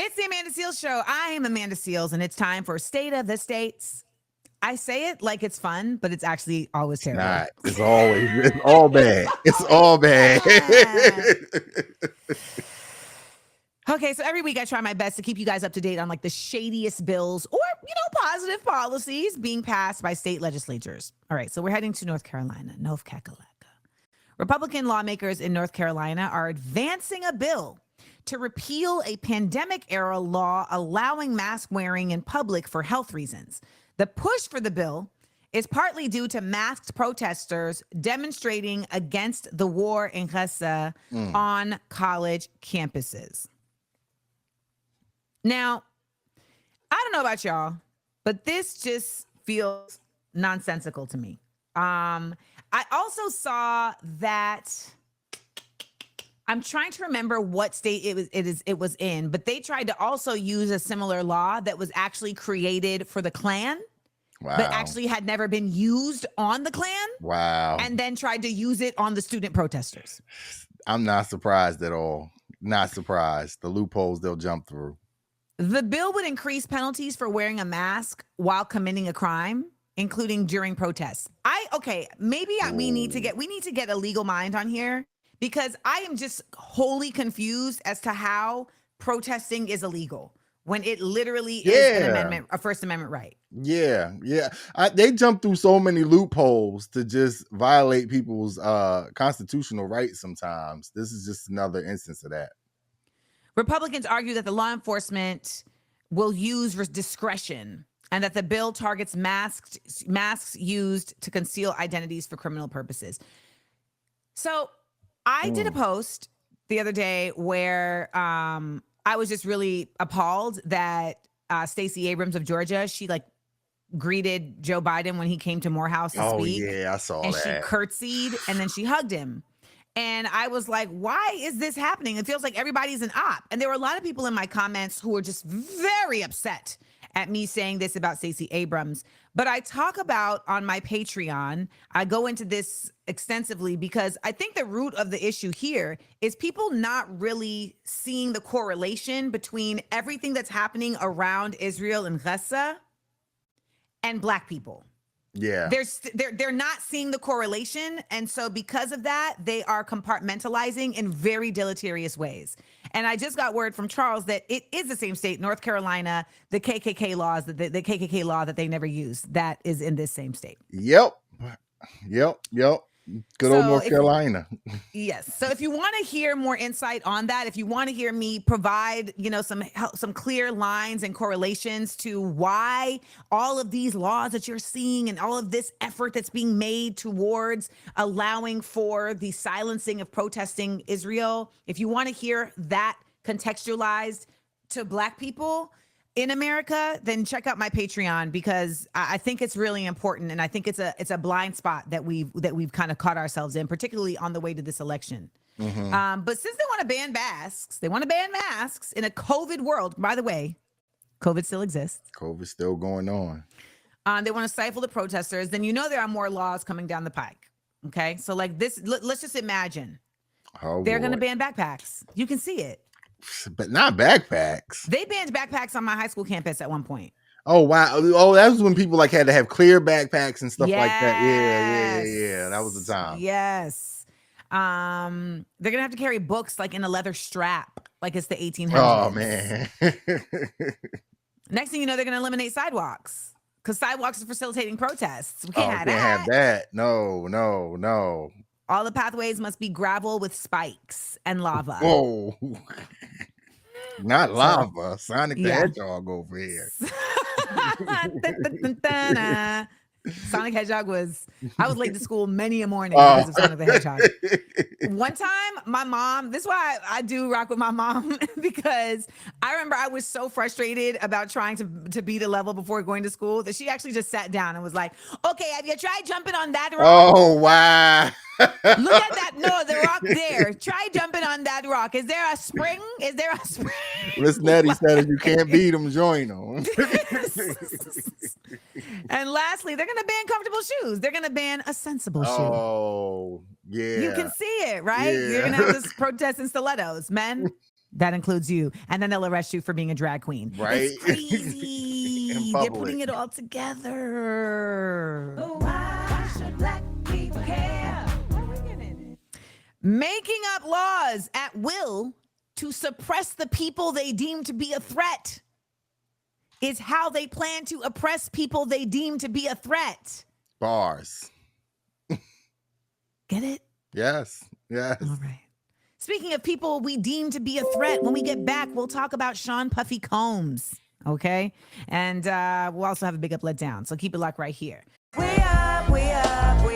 It's the Amanda Seales Show. I am Amanda Seales, and it's time for State of the States. I say it like it's fun, but it's actually always terrible. Not. It's all bad. It's all bad. Okay, so every week I try my best to keep you guys up to date on like the shadiest bills or, positive policies being passed by state legislatures. All right, so we're heading to North Carolina, North Kakalaka. Republican lawmakers in North Carolina are advancing a bill to repeal a pandemic-era law allowing mask wearing in public for health reasons. The push for the bill is partly due to masked protesters demonstrating against the war in Gaza on college campuses. Now, I don't know about y'all, but this just feels nonsensical to me. I also saw that I'm trying to remember what state it was in, but they tried to also use a similar law that was actually created for the Klan, but actually had never been used on the Klan. Wow. And then tried to use it on the student protesters. I'm not surprised at all. Not surprised. The loopholes they'll jump through. The bill would increase penalties for wearing a mask while committing a crime, including during protests. We need to get a legal mind on here, because I am just wholly confused as to how protesting is illegal when it literally is a First Amendment right. Yeah. They jump through so many loopholes to just violate people's constitutional rights sometimes. This is just another instance of that. Republicans argue that the law enforcement will use discretion and that the bill targets masks used to conceal identities for criminal purposes. So I did a post the other day where I was just really appalled that Stacey Abrams of Georgia, she greeted Joe Biden when he came to Morehouse to speak. Oh yeah, I saw and that. And she curtsied and then she hugged him. And I was like, why is this happening? It feels like everybody's an op. And there were a lot of people in my comments who were just very upset at me saying this about Stacey Abrams. But I talk about on my Patreon, I go into this extensively because I think the root of the issue here is people not really seeing the correlation between everything that's happening around Israel and Gaza and Black people. Yeah. They're not seeing the correlation. And so because of that, they are compartmentalizing in very deleterious ways. And I just got word from Charles that it is the same state, North Carolina, the KKK laws, the KKK law that they never used, that is in this same state. Yep. Good old North Carolina. Yes. So if you want to hear more insight on that, if you want to hear me provide, some clear lines and correlations to why all of these laws that you're seeing and all of this effort that's being made towards allowing for the silencing of protesting Israel, if you want to hear that contextualized to Black people in America, then check out my Patreon, because I think it's really important, and I think it's a blind spot that we've kind of caught ourselves in, particularly on the way to this election. Mm-hmm. But since they want to ban masks in a COVID world. By the way, COVID still exists. COVID's still going on. They want to stifle the protesters. Then there are more laws coming down the pike. Okay, so like this, let's just imagine they're going to ban backpacks. You can see it. But not backpacks. They banned backpacks on my high school campus at one point. Oh, wow. Oh, that was when people had to have clear backpacks and stuff like that. Yeah. That was the time. Yes. They're going to have to carry books in a leather strap, like it's the 1800s. Oh, man. Next thing you know, they're going to eliminate sidewalks, because sidewalks are facilitating protests. We can't have that. No. All the pathways must be gravel with spikes and lava. Whoa. Not lava. Sonic the Hedgehog over here. Sonic Hedgehog I was late to school many a morning because of Sonic the Hedgehog. One time, my mom, this is why I do rock with my mom, because I remember I was so frustrated about trying to beat a level before going to school that she actually just sat down and was like, okay, have you tried jumping on that rock? Oh, wow. Look at that. No, the rock there. Try jumping on that rock. Is there a spring? Listen, Nettie said if you can't beat them, join them. And lastly, they're going to ban comfortable shoes. They're going to ban a sensible shoe. Oh, yeah. You can see it, right? Yeah. You're going to have this protest in stilettos, men. That includes you. And then they'll arrest you for being a drag queen. Right? It's crazy. They're putting it all together. Why should black people care? Making up laws at will to suppress the people they deem to be a threat is how they plan to oppress people they deem to be a threat. Bars. Get it? Yes. Yes. All right. Speaking of people we deem to be a threat, when we get back, we'll talk about Sean Puffy Combs, okay? And we'll also have a big up, let down. So keep it locked right here. We up, we up, we